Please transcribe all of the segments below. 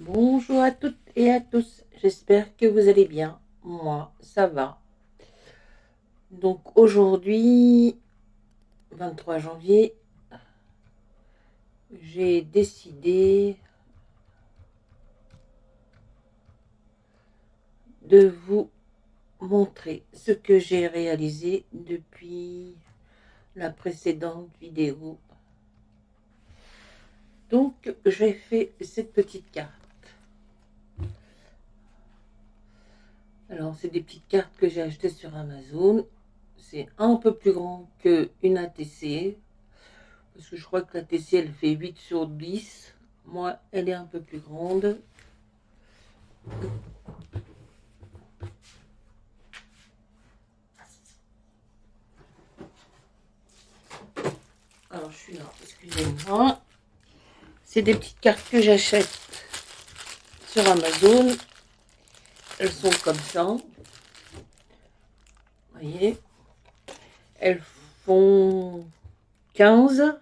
Bonjour à toutes et à tous, j'espère que vous allez bien. Moi, ça va. Donc aujourd'hui, 23 janvier, j'ai décidé de vous montrer ce que j'ai réalisé depuis la précédente vidéo. Donc j'ai fait cette petite carte. Alors c'est des petites cartes que j'ai achetées sur Amazon. C'est un peu plus grand qu'une ATC. Parce que je crois que la TC elle fait 8 sur 10. Moi, elle est un peu plus grande. Alors, je suis là, excusez-moi. C'est des petites cartes que j'achète sur Amazon. Elles sont comme ça. Vous voyez. Elles font 15. Vous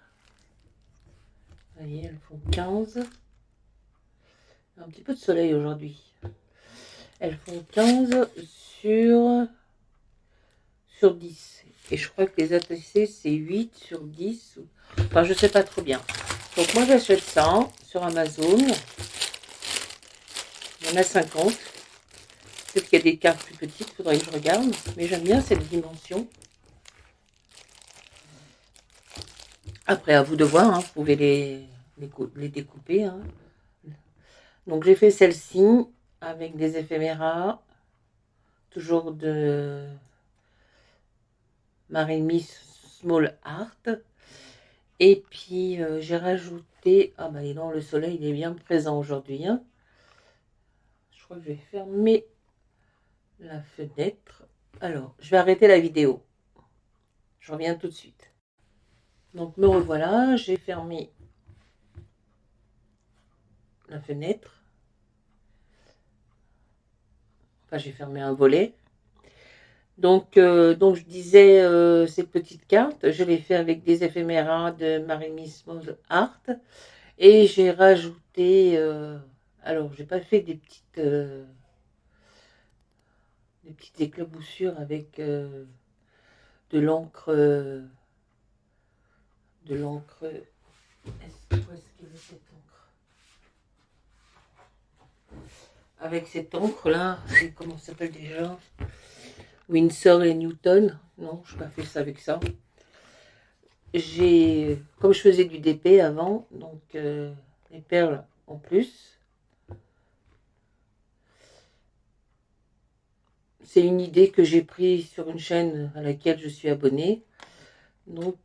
voyez, elles font 15. Un petit peu de soleil aujourd'hui. Elles font 15 sur 10. Et je crois que les ATC, c'est 8 sur 10. Enfin, je sais pas trop bien. Donc, moi, j'achète ça sur Amazon. Il y en a 50. Peut-être qu'il y a des cartes plus petites, il faudrait que je regarde. Mais j'aime bien cette dimension. Après, à vous de voir. Hein, vous pouvez les découper. Hein. Donc, j'ai fait celle-ci avec des éphéméras. Toujours de Marimi Small Art. Et puis, j'ai rajouté... Ah, bah, non, le soleil, il est bien présent aujourd'hui. Hein. Je crois que je vais fermer la fenêtre. Alors, je vais arrêter la vidéo. Je reviens tout de suite. Donc, me revoilà. J'ai fermé la fenêtre. Enfin, j'ai fermé un volet. Donc je disais, ces petites cartes, je les fais avec des éphéméras de Marimi Small Art. Et j'ai rajouté... alors, j'ai pas fait des petites éclaboussures avec de l'encre... de l'encre... Où est-ce qu'il est cette encre? Avec cette encre-là, c'est comment ça s'appelle déjà? Winsor et Newton. Non, je n'ai pas fait ça avec ça. Comme je faisais du DP avant, donc les perles en plus. C'est une idée que j'ai prise sur une chaîne à laquelle je suis abonnée. Donc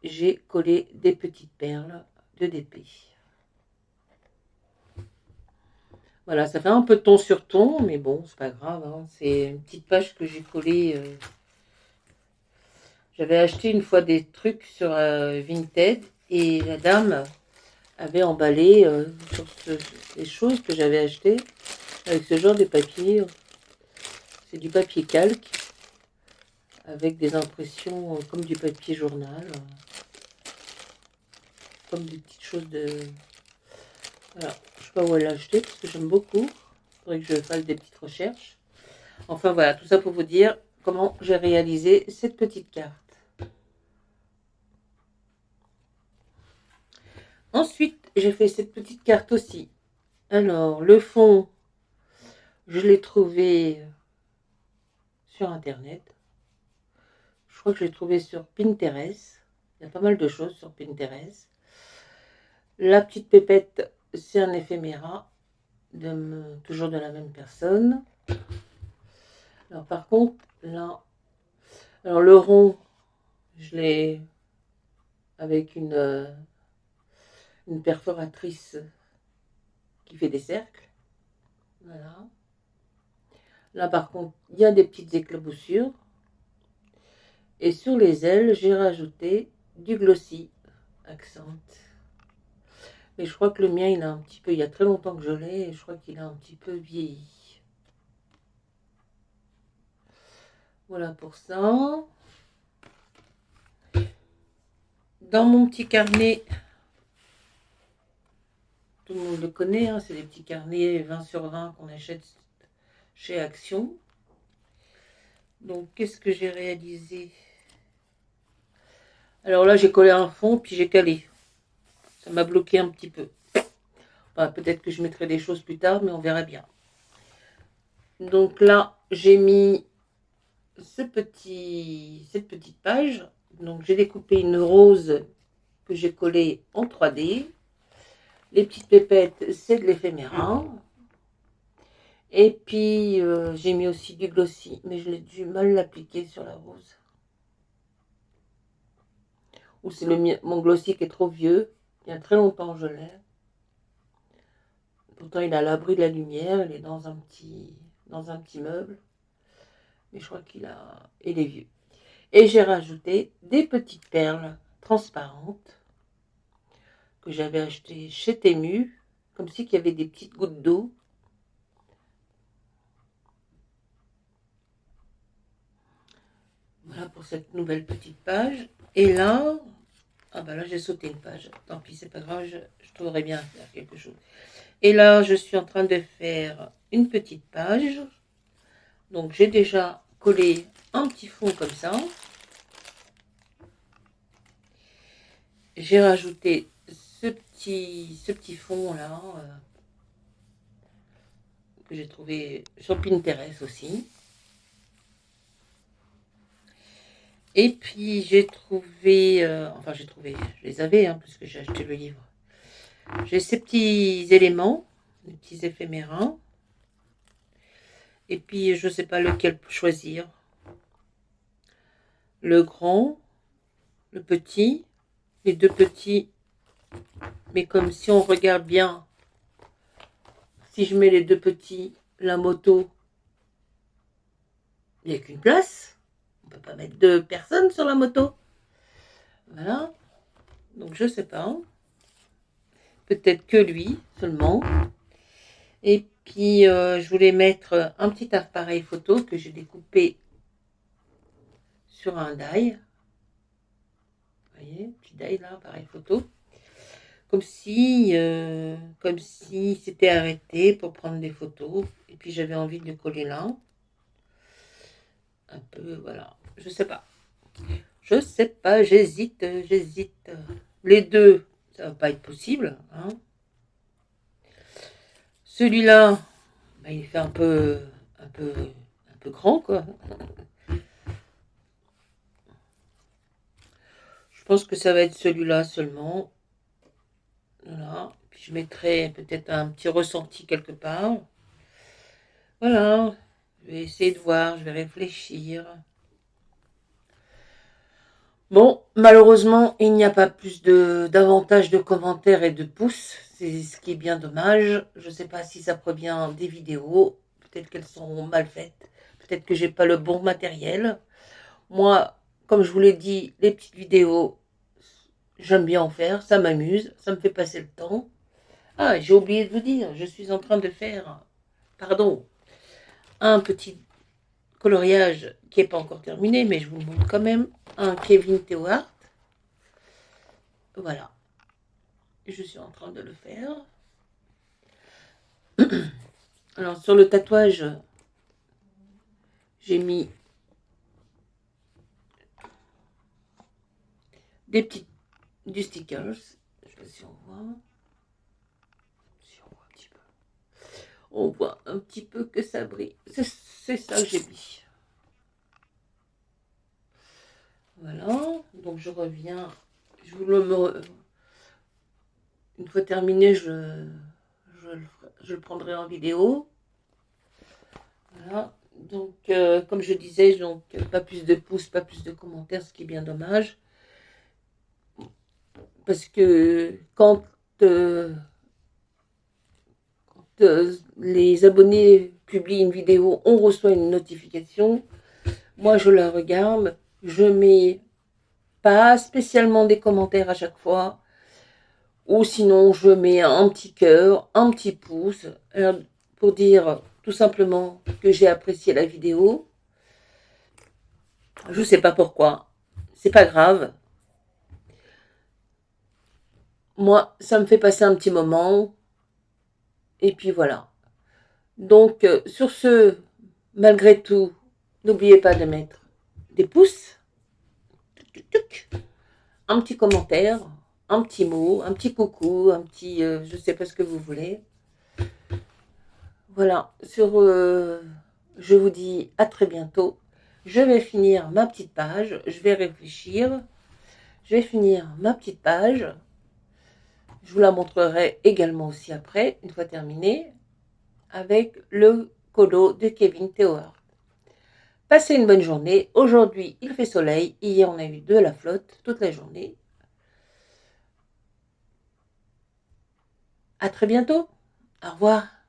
j'ai collé des petites perles de DP. Voilà, ça fait un peu ton sur ton, mais bon, c'est pas grave. Hein. C'est une petite page que j'ai collée. J'avais acheté une fois des trucs sur Vinted et la dame avait emballé sur les choses que j'avais achetées avec ce genre de papier. C'est du papier calque avec des impressions comme du papier journal, comme des petites choses de... Voilà, je sais pas où elle l'a acheté parce que j'aime beaucoup. Il faudrait que je fasse des petites recherches. Enfin voilà, tout ça pour vous dire comment j'ai réalisé cette petite carte. Ensuite, j'ai fait cette petite carte aussi. Alors, le fond, je l'ai trouvé sur Internet. Je crois que je l'ai trouvé sur Pinterest. Il y a pas mal de choses sur Pinterest. La petite pépette, c'est un éphéméra, toujours de la même personne. Alors par contre, là, alors le rond, je l'ai avec une perforatrice qui fait des cercles. Voilà. Là par contre, il y a des petites éclaboussures. Et sur les ailes, j'ai rajouté du glossy accent. Mais je crois que le mien, il a un petit peu... Il y a très longtemps que je l'ai et je crois qu'il a un petit peu vieilli. Voilà pour ça. Dans mon petit carnet, tout le monde le connaît, hein, c'est les petits carnets 20 sur 20 qu'on achète chez Action. Donc, qu'est-ce que j'ai réalisé? Alors là, j'ai collé un fond, puis j'ai calé. Ça m'a bloqué un petit peu. Enfin, peut-être que je mettrai des choses plus tard, mais on verra bien. Donc là, j'ai mis cette petite page. Donc, j'ai découpé une rose que j'ai collée en 3D. Les petites pépettes, c'est de l'éphéméra. Et puis, j'ai mis aussi du glossy, mais je l'ai du mal l'appliquer sur la rose. Ou c'est mon glossy qui est trop vieux. Il y a très longtemps, je l'ai. Pourtant, il est à l'abri de la lumière. Il est dans un petit meuble. Mais je crois il est vieux. Et j'ai rajouté des petites perles transparentes que j'avais achetées chez Temu. Comme si il y avait des petites gouttes d'eau. Voilà pour cette nouvelle petite page. Et là, ah bah là j'ai sauté une page. Tant pis, c'est pas grave, je trouverai bien à faire quelque chose. Et là, je suis en train de faire une petite page. Donc j'ai déjà collé un petit fond comme ça. J'ai rajouté ce petit fond là que j'ai trouvé sur Pinterest aussi. Et puis j'ai trouvé, je les avais hein, parce que j'ai acheté le livre. J'ai ces petits éléments, des petits éphémérins. Et puis je ne sais pas lequel choisir. Le grand, le petit, les deux petits. Mais comme si on regarde bien, si je mets les deux petits, la moto, il n'y a qu'une place. On ne peut pas mettre 2 personnes sur la moto. Voilà. Donc je sais pas. Peut-être que lui seulement. Et puis je voulais mettre un petit appareil photo que j'ai découpé sur un die. Vous voyez, petit die là, appareil photo. Comme si c'était arrêté pour prendre des photos. Et puis j'avais envie de le coller là. Un peu, voilà. Je sais pas. J'hésite. Les deux, ça va pas être possible. Hein. Celui-là, bah, il fait un peu grand, quoi. Je pense que ça va être celui-là seulement. Voilà. Puis je mettrai peut-être un petit ressenti quelque part. Voilà. Je vais essayer de voir, je vais réfléchir. Bon, malheureusement, il n'y a pas plus davantage de commentaires et de pouces. C'est ce qui est bien dommage. Je ne sais pas si ça provient des vidéos. Peut-être qu'elles sont mal faites. Peut-être que j'ai pas le bon matériel. Moi, comme je vous l'ai dit, les petites vidéos, j'aime bien en faire. Ça m'amuse. Ça me fait passer le temps. Ah, j'ai oublié de vous dire, je suis en train de faire, pardon, un petit coloriage qui n'est pas encore terminé, mais je vous le montre quand même. Un Kevin Théohart. Voilà. Je suis en train de le faire. Alors, sur le tatouage, j'ai mis du stickers. Je ne sais pas si on voit. Si on voit un petit peu. On voit un petit peu que ça brille. C'est ça que j'ai mis. Voilà. Donc, je reviens. Je vous le... Une fois terminé, je le prendrai en vidéo. Voilà. Donc, comme je disais, donc, pas plus de pouces, pas plus de commentaires, ce qui est bien dommage. Parce que quand les abonnés publient une vidéo, on reçoit une notification. Moi, je la regarde. Je mets pas spécialement des commentaires à chaque fois. Ou sinon, je mets un petit cœur, un petit pouce, pour dire tout simplement que j'ai apprécié la vidéo. Je ne sais pas pourquoi. C'est pas grave. Moi, ça me fait passer un petit moment. Et puis voilà. Donc, sur ce, malgré tout, n'oubliez pas de mettre des pouces, un petit commentaire, un petit mot, un petit coucou, un petit, je sais pas ce que vous voulez. Voilà, je vous dis à très bientôt. Je vais finir ma petite page, je vais réfléchir. Je vais finir ma petite page. Je vous la montrerai également aussi après, une fois terminée, avec le colo de Kevin Théohart. Passez une bonne journée. Aujourd'hui, il fait soleil. Hier, on a eu de la flotte toute la journée. À très bientôt. Au revoir.